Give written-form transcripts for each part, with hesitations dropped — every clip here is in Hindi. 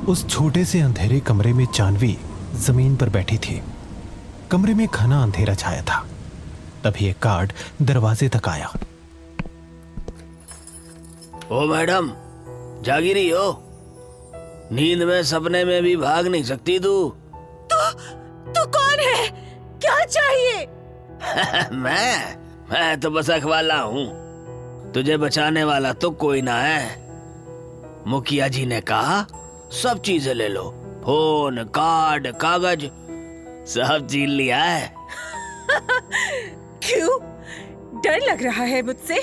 उस छोटे से अंधेरे कमरे में जानवी जमीन पर बैठी थी। कमरे में घना अंधेरा छाया था। तभी एक गार्ड दरवाजे तक आया। ओ मैडम, जागी रही हो? नींद में सपने में भी भाग नहीं सकती तू? तू कौन है? क्या चाहिए? मैं तो बस अखवाला हूँ। तुझे बचाने वाला तो कोई ना है। मुखिया जी ने कहा सब चीजें ले लो, फोन, कार्ड, कागज, सब छीन लिया है। क्यों? डर लग रहा है मुझसे?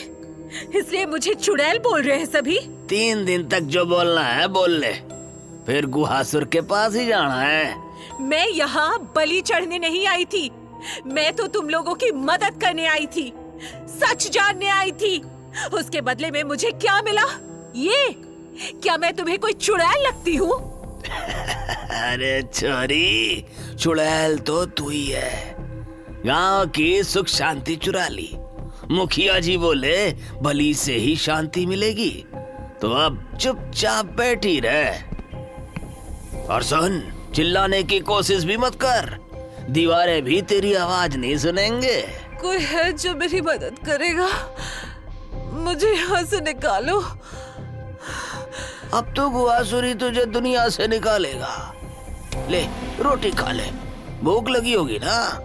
इसलिए मुझे चुड़ैल बोल रहे हैं सभी? 3 दिन तक जो बोलना है बोल ले, फिर गुहासुर के पास ही जाना है। मैं यहाँ बलि चढ़ने नहीं आई थी। मैं तो तुम लोगों की मदद करने आई थी, सच जानने आई थी। उसके बदले में मुझे क्या मिला? ये क्या मैं तुम्हें कोई चुड़ैल लगती हूँ? अरे छोरी, चुड़ैल तो तू ही है। गांव की सुख शांति चुरा ली। मुखिया जी बोले बलि से ही शांति मिलेगी, तो अब चुपचाप बैठी रह। और सुन, चिल्लाने की कोशिश भी मत कर, दीवारें भी तेरी आवाज नहीं सुनेंगे। कोई है जो मेरी मदद करेगा? मुझे यहाँ से निकालो। अब तो गुहासुरी तुझे दुनिया से निकालेगा। ले रोटी खा ले, भूख लगी होगी ना?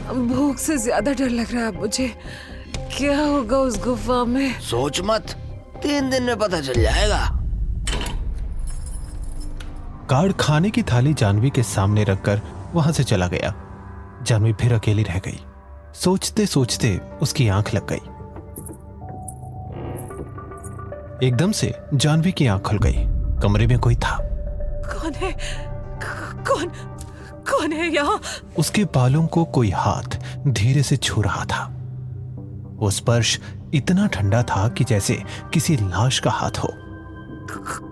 भूख से ज्यादा डर लग रहा है मुझे। क्या होगा उस गुफा में? सोच मत, 3 दिन में पता चल जाएगा। गार्ड खाने की थाली जानवी के सामने रखकर वहां से चला गया। जानवी फिर अकेली रह गई। सोचते सोचते उसकी आंख लग गई। एकदम से जानवी की आंख खुल गई। कमरे में कोई था। कौन है? कौन है यहाँ? उसके बालों को कोई हाथ धीरे से छू रहा था। वो स्पर्श इतना ठंडा था कि जैसे किसी लाश का हाथ हो।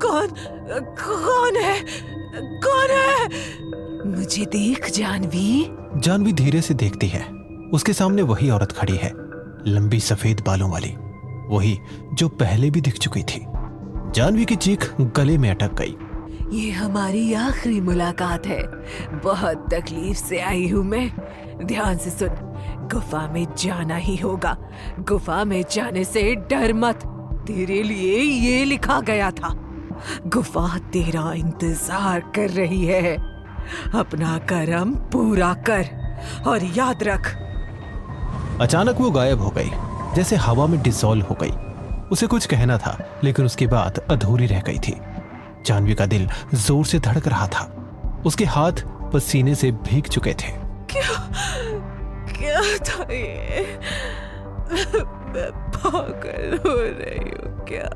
कौन है? मुझे देख जानवी। जानवी धीरे से देखती है। उसके सामने वही औरत खड़ी है, लंबी सफेद बालों वाली, वही जो पहले भी दिख चुकी थी। जानवी की चीख गले में अटक गई। ये हमारी आखिरी मुलाकात है। बहुत तकलीफ से आई हूँ मैं। ध्यान से सुन, गुफा में जाना ही होगा। गुफा में जाने से डर मत। तेरे लिए ये लिखा गया था। गुफा तेरा इंतजार कर रही है। अपना कर्म पूरा कर और याद रख। अचानक वो गायब हो गई, जैसे हवा में डिसॉल्व हो गई। उसे कुछ कहना था, लेकिन उसकी बात अधूरी रह गई थी। जानवी का दिल जोर से धड़क रहा था। उसके हाथ पसीने से भीग चुके थे। क्या था ये? मैं पागल हो रही हूँ क्या?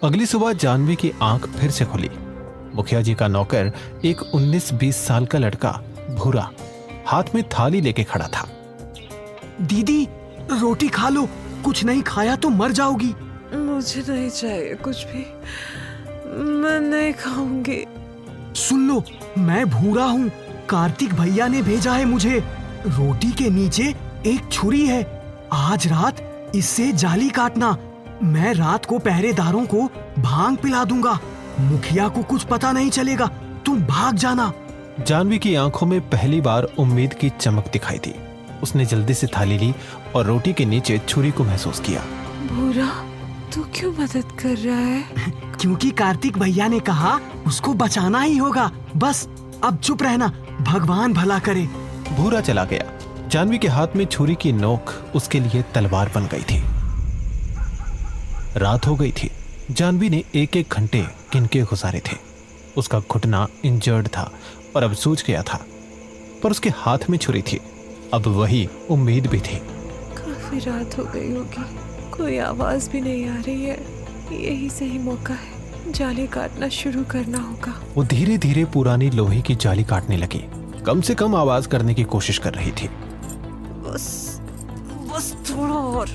अगली सुबह जानवी की आंख फिर से खुली। मुखिया जी का नौकर, एक 19-20 साल का लड़का, भूरा, हाथ में थाली लेके खड़ा था। दीदी, रोटी खा लो, कुछ नहीं खाया तो मर जाओगी। मुझे नहीं चाहिए कुछ भी, मैं नहीं खाऊंगी। सुन लो, मैं भूरा हूँ। कार्तिक भैया ने भेजा है मुझे। रोटी के नीचे एक छुरी है। आज रात इससे जाली काटना। मैं रात को पहरेदारों को भांग पिला दूंगा। मुखिया को कुछ पता नहीं चलेगा। तुम भाग जाना। जानवी की आंखों में पहली बार उम्मीद की चमक दिखाई दी। उसने जल्दी से थाली ली और रोटी के नीचे छुरी को महसूस किया। भूरा, तू क्यों मदद कर रहा है? क्योंकि कार्तिक भैया ने कहा उसको बचाना ही होगा। बस अब चुप रहना, भगवान भला करे। भूरा चला गया। जानवी के हाथ में छुरी की नोक उसके लिए तलवार बन गई थी। रात हो गई थी। जानवी ने 1-1 घंटे किनके गुजारे थे। उसका घुटना इंजर्ड था और अब सूज गया था, पर उसके हाथ में छुरी थी। अब वही उम्मीद भी थी। काफी रात हो गई होगी, कोई आवाज भी नहीं आ रही है। यही सही मौका है, जाली काटना शुरू करना होगा। वो धीरे धीरे पुरानी लोहे की जाली काटने लगी। कम से कम आवाज करने की कोशिश कर रही थी। बस थोड़ा और।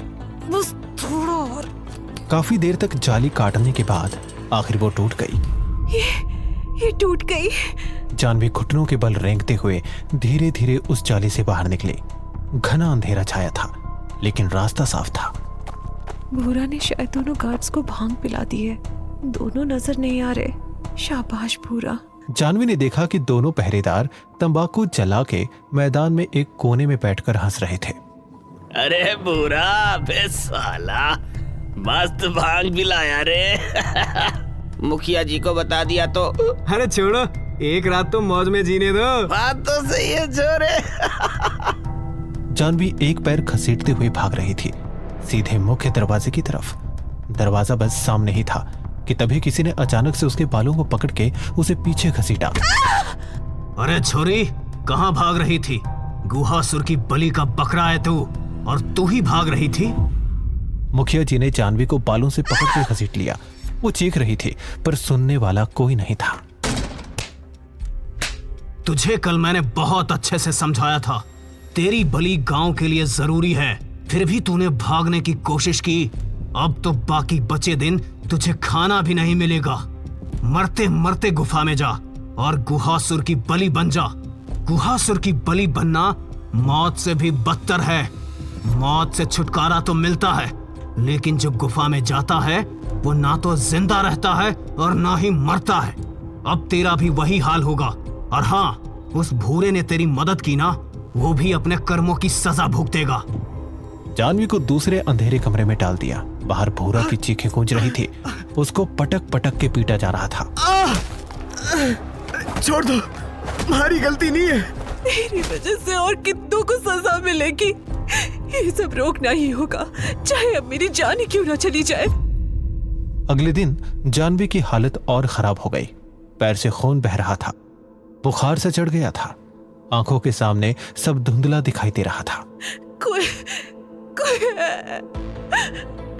काफी देर तक जाली काटने के बाद आखिर वो टूट गई। ये टूट गई। जानवी घुटनों के बल रेंगते हुए धीरे धीरे उस जाली से बाहर निकली। घना अंधेरा छाया था, लेकिन रास्ता साफ था। भूरा ने शायद दोनों गार्ड्स को भांग पिला दी है। दोनों नजर नहीं आ रहे। शाबाश भूरा। जानवी ने देखा कि दोनों पहरेदार तंबाकू जला के मैदान में एक कोने में बैठकर हंस रहे थे। अरे बुरा बे साला, मस्त भांग भी लाया रे। मुखिया जी को बता दिया तो। अरे छोड़ो, एक रात तो मौज में जीने दो। बात तो सही है छोरे। जानवी एक पैर घसीटते हुए भाग रही थी सीधे मुख्य दरवाजे की तरफ। दरवाजा बस सामने ही था कि तभी किसी ने अचानक से उसके बालों को पकड़ के उसे पीछे घसीटा। अरे छोरी, कहाँ भाग रही थी? गुहासुर की बलि का बकरा है तू, और तू ही भाग रही थी। मुखिया जी ने जानवी को बालों से पकड़ के घसीट लिया। वो चीख रही थी पर सुनने वाला कोई नहीं था। तुझे कल मैंने बहुत अच्छे से समझाया था, तेरी बलि गांव के लिए जरूरी है, फिर भी तूने भागने की कोशिश की। अब तो बाकी बचे दिन तुझे खाना भी नहीं मिलेगा। मरते मरते गुफा में जा और गुहासुर की बलि बन जा। गुहासुर की बलि बनना मौत से भी बदतर है। मौत से छुटकारा तो मिलता है, लेकिन जो गुफा में जाता है वो ना तो जिंदा रहता है और ना ही मरता है। अब तेरा भी वही हाल होगा। और हाँ, उस भूरे ने तेरी मदद की ना, वो भी अपने कर्मों की सजा भुगतेगा। जानवी को दूसरे अंधेरे कमरे में डाल दिया। बाहर भूरा की चीखें गूंज रही थी। उसको पटक पटक के पीटा जा रहा था। छोड़ दो, हमारी गलती नहीं है। मेरी वजह से और कितनों को सजा मिलेगी। ये सब रोकना ही होगा, चाहे अब मेरी जान ही क्यों ना चली जाए। अगले दिन जानवी की हालत और खराब हो गई। पैर से खून बह रहा था, बुखार से चढ़ गया था, आंखों के सामने सब धुंधला दिखाई दे रहा था।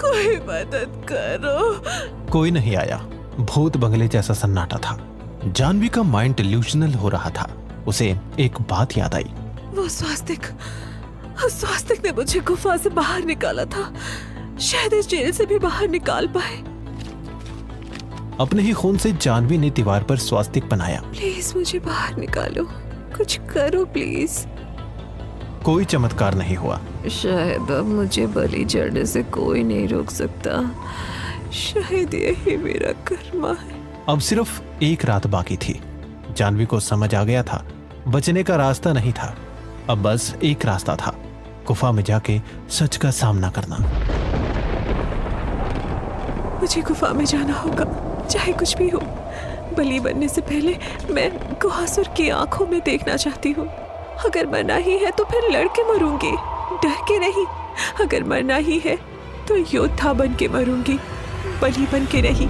कोई मदद करो। कोई नहीं आया। भूत बंगले जैसा सन्नाटा था। जानवी का माइंड डिल्यूजनल हो रहा था। उसे एक बात याद आई। वो स्वास्तिक ने मुझे गुफा से बाहर निकाला था। शायद इस जेल से भी बाहर निकाल पाए। अपने ही खून से जानवी ने दीवार पर स्वास्तिक बनाया। प्लीज मुझे बाहर निकालो, कुछ करो प्लीज। कोई चमत्कार नहीं हुआ। शायद अब मुझे बलि चढ़ने से कोई नहीं रोक सकता। शायद यही मेरा कर्मा है। अब सिर्फ एक रात बाकी थी। जानवी को समझ आ गया था बचने का रास्ता नहीं था। अब बस एक रास्ता था, गुफा में जाके सच का सामना करना। मुझे गुफा में जाना होगा, चाहे कुछ भी हो। बलि बनने से पहले मैं गुहासुर की आंखों में देखना चाहती हूँ। अगर मरना ही है तो फिर लड़के मरूंगी, डर के नहीं। अगर मरना ही है तो योद्धा बन के मरूंगी, बलि बन के नहीं।